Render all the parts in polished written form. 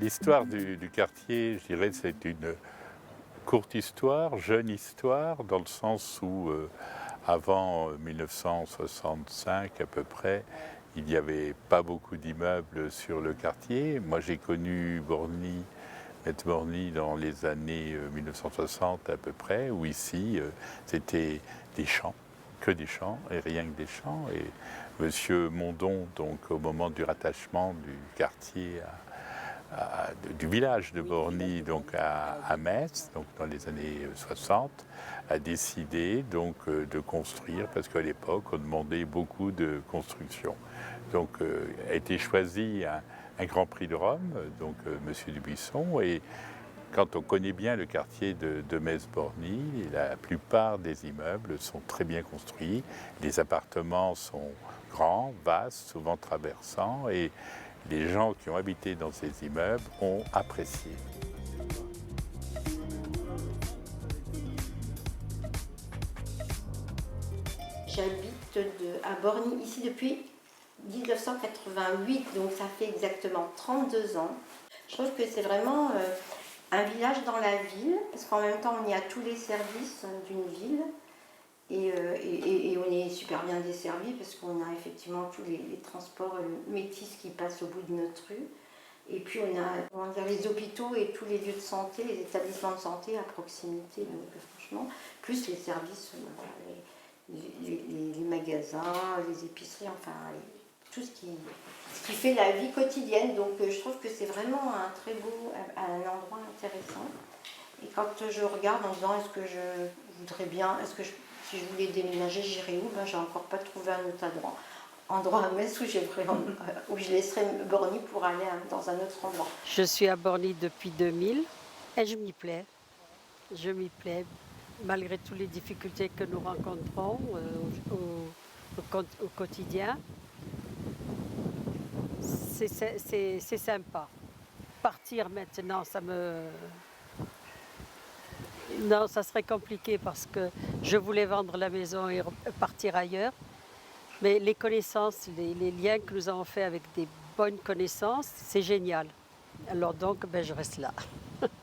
L'histoire du quartier, je dirais, c'est une courte histoire, jeune histoire, dans le sens où avant 1965 à peu près, il n'y avait pas beaucoup d'immeubles sur le quartier. Moi j'ai connu Borny, Maître Borny dans les années 1960 à peu près, où ici c'était des champs, que des champs et rien que des champs. Et Monsieur Mondon, donc au moment du rattachement du quartier du village de Borny donc à Metz, donc dans les années 60, a décidé donc de construire, parce qu'à l'époque on demandait beaucoup de construction. Donc a été choisi un Grand Prix de Rome, donc Monsieur Dubuisson, et quand on connaît bien le quartier de Metz-Borny, la plupart des immeubles sont très bien construits, les appartements sont grands, vastes, souvent traversants, et les gens qui ont habité dans ces immeubles ont apprécié. J'habite à Borny ici depuis 1988, donc ça fait exactement 32 ans. Je trouve que c'est vraiment un village dans la ville, parce qu'en même temps on y a tous les services d'une ville. Et on est super bien desservi parce qu'on a effectivement tous les transports métis qui passent au bout de notre rue. Et puis on a les hôpitaux et tous les lieux de santé, les établissements de santé à proximité, donc franchement, plus les services, les magasins, les épiceries, enfin tout ce qui fait la vie quotidienne. Donc je trouve que c'est vraiment un très beau, un endroit intéressant. Et quand je regarde en me disant est-ce que je voudrais bien, si je voulais déménager, j'irais où? J'ai encore pas trouvé un autre endroit à Metz où je laisserais Borny pour aller dans un autre endroit. Je suis à Borny depuis 2000 et je m'y plais. Je m'y plais, malgré toutes les difficultés que nous rencontrons au quotidien. C'est sympa. Partir maintenant, non, ça serait compliqué parce que je voulais vendre la maison et partir ailleurs. Mais les connaissances, les liens que nous avons faits avec des bonnes connaissances, c'est génial. Alors donc, je reste là.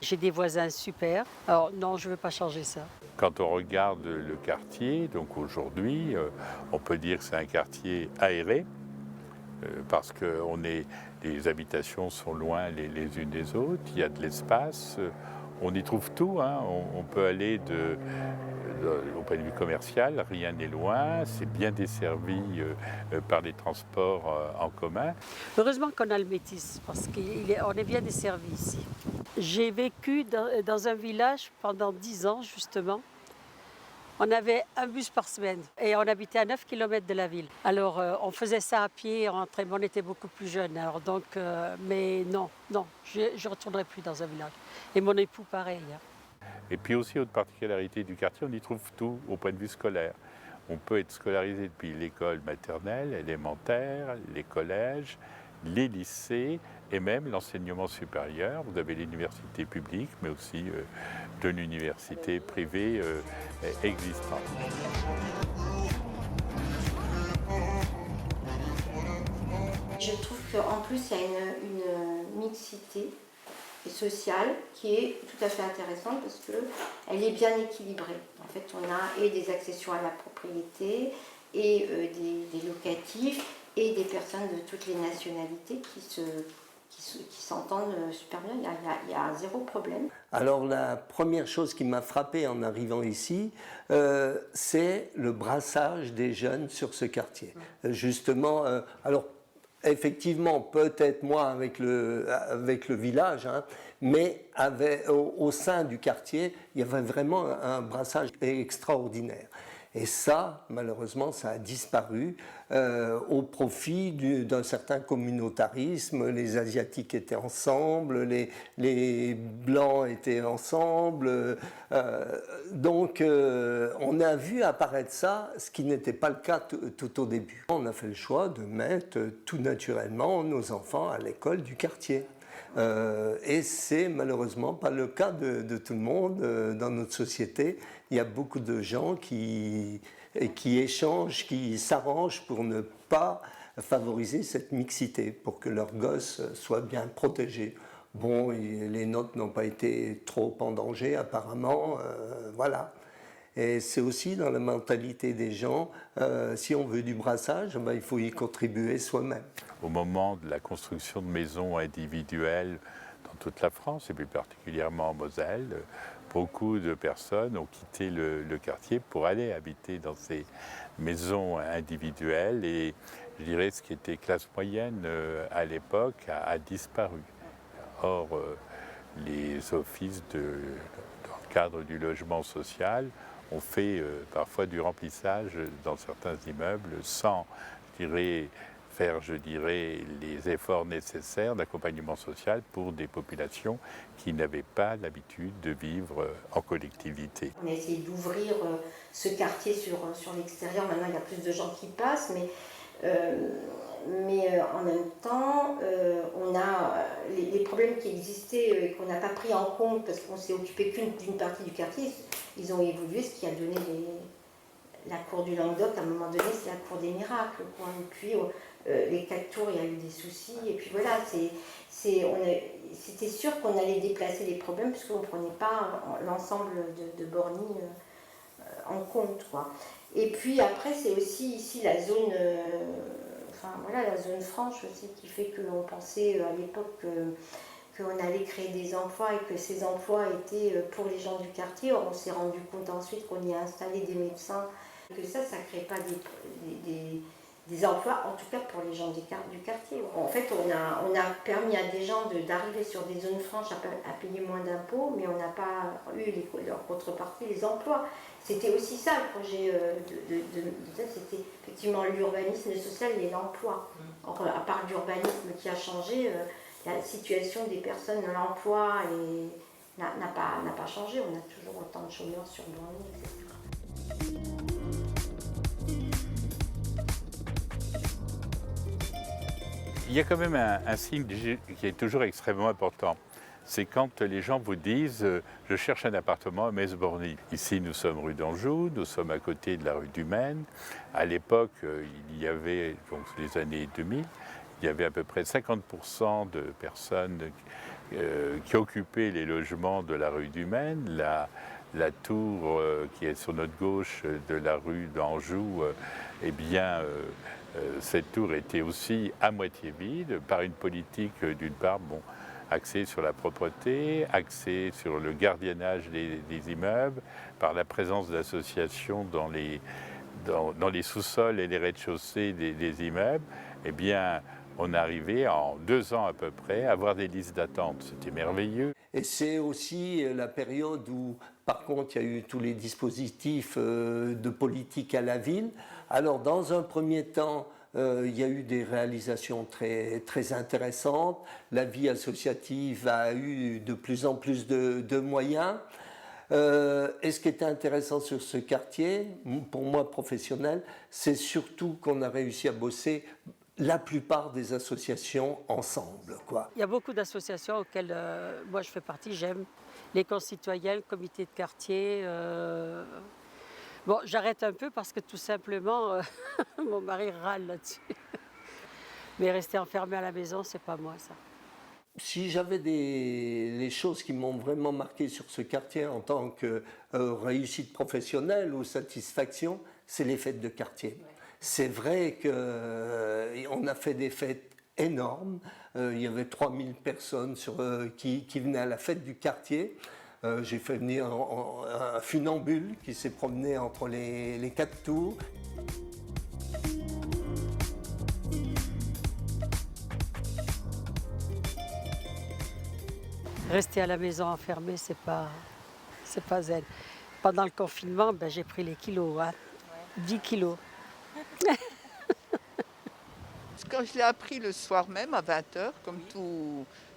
J'ai des voisins super. Alors non, je ne veux pas changer ça. Quand on regarde le quartier, donc aujourd'hui, on peut dire que c'est un quartier aéré, parce que les habitations sont loin les unes des autres, il y a de l'espace, on y trouve tout, hein. On peut aller au point de vue commercial, rien n'est loin, c'est bien desservi par les transports en commun. Heureusement qu'on a le métis, parce qu'on est bien desservi ici. J'ai vécu dans un village pendant 10 ans, justement. On avait un bus par semaine et on habitait à 9 km de la ville. Alors on faisait ça à pied, on était beaucoup plus jeunes. Alors donc, mais non, je ne retournerai plus dans un village. Et mon époux pareil. Hein. Et puis aussi, autre particularité du quartier, on y trouve tout au point de vue scolaire. On peut être scolarisé depuis l'école maternelle, élémentaire, les collèges, les lycées et même l'enseignement supérieur. Vous avez l'université publique, mais aussi de l'université privée existante. Je trouve qu'en plus, il y a une mixité sociale qui est tout à fait intéressante parce qu'elle est bien équilibrée. En fait, on a des accessions à la propriété et des locatifs et des personnes de toutes les nationalités qui s'entendent super bien. Il y a zéro problème. Alors la première chose qui m'a frappé en arrivant ici, c'est le brassage des jeunes sur ce quartier. Justement, alors effectivement, peut-être moins avec le village, hein, mais au sein du quartier, il y avait vraiment un brassage extraordinaire. Et ça, malheureusement, ça a disparu au profit d'un certain communautarisme. Les Asiatiques étaient ensemble, les Blancs étaient ensemble. Donc, on a vu apparaître ça, ce qui n'était pas le cas tout au début. On a fait le choix de mettre tout naturellement nos enfants à l'école du quartier. Et c'est malheureusement pas le cas de tout le monde dans notre société. Il y a beaucoup de gens qui échangent, qui s'arrangent pour ne pas favoriser cette mixité, pour que leurs gosses soient bien protégés. Bon, les nôtres n'ont pas été trop en danger apparemment, voilà. Et c'est aussi dans la mentalité des gens, si on veut du brassage, ben, il faut y contribuer soi-même. Au moment de la construction de maisons individuelles dans toute la France, et plus particulièrement en Moselle, beaucoup de personnes ont quitté le quartier pour aller habiter dans ces maisons individuelles. Et je dirais ce qui était classe moyenne à l'époque a disparu. Or, les offices dans le cadre du logement social ont fait parfois du remplissage dans certains immeubles sans, faire les efforts nécessaires d'accompagnement social pour des populations qui n'avaient pas l'habitude de vivre en collectivité. On a essayé d'ouvrir ce quartier sur l'extérieur. Maintenant, il y a plus de gens qui passent, mais en même temps, on a les problèmes qui existaient et qu'on n'a pas pris en compte parce qu'on s'est occupé d'une partie du quartier. Ils ont évolué, ce qui a donné la cour du Languedoc. À un moment donné, c'est la cour des miracles, quoi. Et puis les 4 tours, il y a eu des soucis. Et puis voilà, c'était sûr qu'on allait déplacer les problèmes parce qu'on ne prenait pas l'ensemble de Borny en compte, quoi. Et puis après, c'est aussi ici la zone, la zone franche aussi qui fait qu'on pensait à l'époque qu'on allait créer des emplois et que ces emplois étaient pour les gens du quartier. Or, on s'est rendu compte ensuite qu'on y a installé des médecins, que ça ne crée pas des emplois, en tout cas pour les gens du quartier. En fait, on a permis à des gens d'arriver sur des zones franches à payer moins d'impôts, mais on n'a pas eu leur contrepartie, les emplois. C'était aussi ça le projet c'était effectivement l'urbanisme social et l'emploi. À part l'urbanisme qui a changé, la situation des personnes dans l'emploi n'a pas changé. On a toujours autant de chômeurs sur Borny, etc. Il y a quand même un signe qui est toujours extrêmement important. C'est quand les gens vous disent « je cherche un appartement à Metz-Borny ». Ici, nous sommes rue d'Anjou, nous sommes à côté de la rue du Maine. À l'époque, il y avait, donc les années 2000, il y avait à peu près 50% de personnes qui occupaient les logements de la rue du Maine. La tour qui est sur notre gauche de la rue d'Anjou, cette tour était aussi à moitié vide par une politique d'une part axée sur la propreté, axée sur le gardiennage des immeubles, par la présence d'associations dans les sous-sols et les rez-de-chaussée des immeubles. Eh bien, on arrivait en 2 ans à peu près à avoir des listes d'attente. C'était merveilleux. Et c'est aussi la période où, par contre, il y a eu tous les dispositifs de politique à la ville. Alors, dans un premier temps, il y a eu des réalisations très, très intéressantes. La vie associative a eu de plus en plus de moyens. Et ce qui était intéressant sur ce quartier, pour moi professionnel, c'est surtout qu'on a réussi à bosser la plupart des associations ensemble, quoi. Il y a beaucoup d'associations auxquelles moi je fais partie, j'aime. Les concitoyens, le comité de quartier. Bon, j'arrête un peu parce que tout simplement, mon mari râle là-dessus. Mais rester enfermé à la maison, c'est pas moi, ça. Si j'avais les choses qui m'ont vraiment marqué sur ce quartier en tant que réussite professionnelle ou satisfaction, c'est les fêtes de quartier. Ouais. C'est vrai qu'on a fait des fêtes énormes. Il y avait 3000 personnes qui venaient à la fête du quartier. J'ai fait venir un funambule qui s'est promené entre les 4 tours. Rester à la maison enfermée, c'est pas zen. Pendant le confinement, j'ai pris les kilos, 10 kilos. Quand je l'ai appris le soir même à 20h,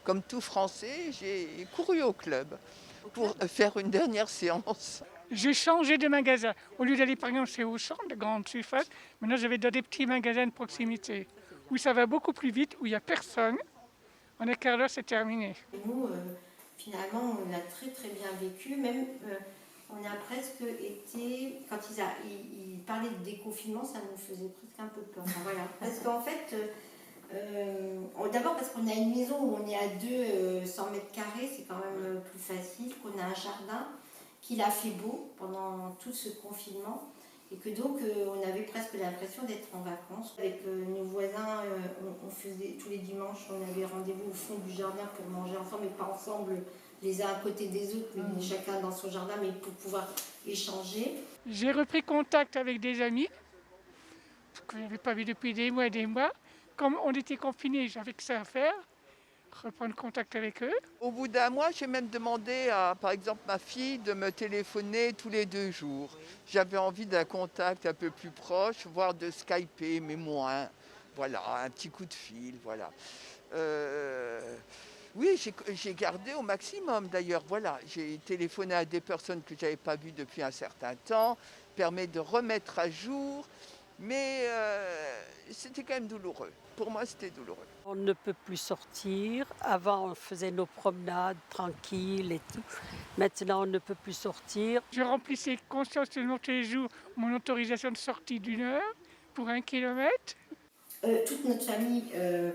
comme tout Français, j'ai couru au club pour faire une dernière séance. J'ai changé de magasin. Au lieu d'aller par exemple chez Auchan, de grande surface, maintenant je vais dans des petits magasins de proximité où ça va beaucoup plus vite, où il n'y a personne. En un quart d'heure, c'est terminé. Et nous, finalement, on l'a très très bien vécu. Même, on a presque été, quand ils parlaient de déconfinement, ça nous faisait presque un peu peur. Enfin, voilà. Parce qu'en fait, d'abord parce qu'on a une maison où on est à 200 mètres carrés, c'est quand même plus facile, qu'on a un jardin, qu'il a fait beau pendant tout ce confinement. Et que donc on avait presque l'impression d'être en vacances. Avec nos voisins, on faisait tous les dimanches, on avait rendez-vous au fond du jardin pour manger ensemble, mais pas ensemble les uns à côté des autres, mais chacun dans son jardin, mais pour pouvoir échanger. J'ai repris contact avec des amis que je n'avais pas vu depuis des mois et des mois. Comme on était confinés, j'avais que ça à faire, reprendre contact avec eux. Au bout d'un mois, j'ai même demandé à, par exemple, ma fille de me téléphoner tous les 2 jours. J'avais envie d'un contact un peu plus proche, voire de skyper, mais moins. Voilà, un petit coup de fil, voilà. Oui, j'ai gardé au maximum d'ailleurs. Voilà, j'ai téléphoné à des personnes que je n'avais pas vues depuis un certain temps, permet de remettre à jour, mais c'était quand même douloureux. Pour moi, c'était douloureux. On ne peut plus sortir. Avant, on faisait nos promenades tranquilles et tout. Maintenant, on ne peut plus sortir. Je remplissais consciencieusement tous les jours mon autorisation de sortie d'1 heure pour 1 kilomètre. Toute notre famille,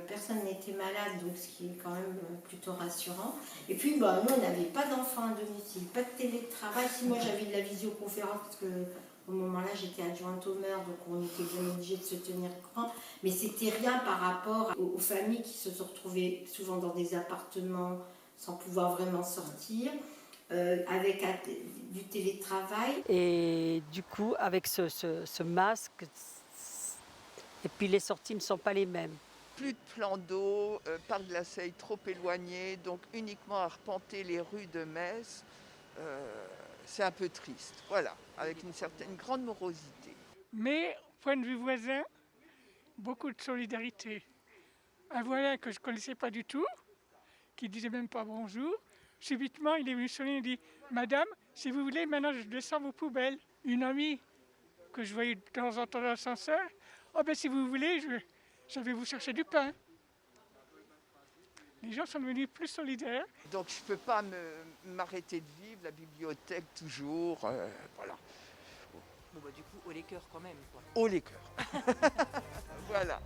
personne n'était malade, donc ce qui est quand même plutôt rassurant. Et puis, nous, on n'avait pas d'enfants à domicile, pas de télétravail. Si moi, j'avais de la visioconférence, parce que au moment-là, j'étais adjointe au maire, donc on était bien obligés de se tenir courant. Mais c'était rien par rapport aux familles qui se sont retrouvées souvent dans des appartements sans pouvoir vraiment sortir, avec du télétravail. Et du coup, avec ce masque, et puis les sorties ne sont pas les mêmes. Plus de plan d'eau, parc de la Seille trop éloigné, donc uniquement à arpenter les rues de Metz. C'est un peu triste, voilà, avec une certaine grande morosité. Mais, point de vue voisin, beaucoup de solidarité. Un voisin que je ne connaissais pas du tout, qui ne disait même pas bonjour, subitement il est venu sonner et dit « Madame, si vous voulez, maintenant je descends vos poubelles. » Une amie que je voyais de temps en temps dans l'ascenseur, « Oh ben si vous voulez, je vais vous chercher du pain. » Les gens sont devenus plus solidaires. Donc je ne peux pas m'arrêter de vivre, la bibliothèque toujours, voilà. Bon, du coup, haut les cœurs quand même, quoi. Haut les cœurs. Voilà.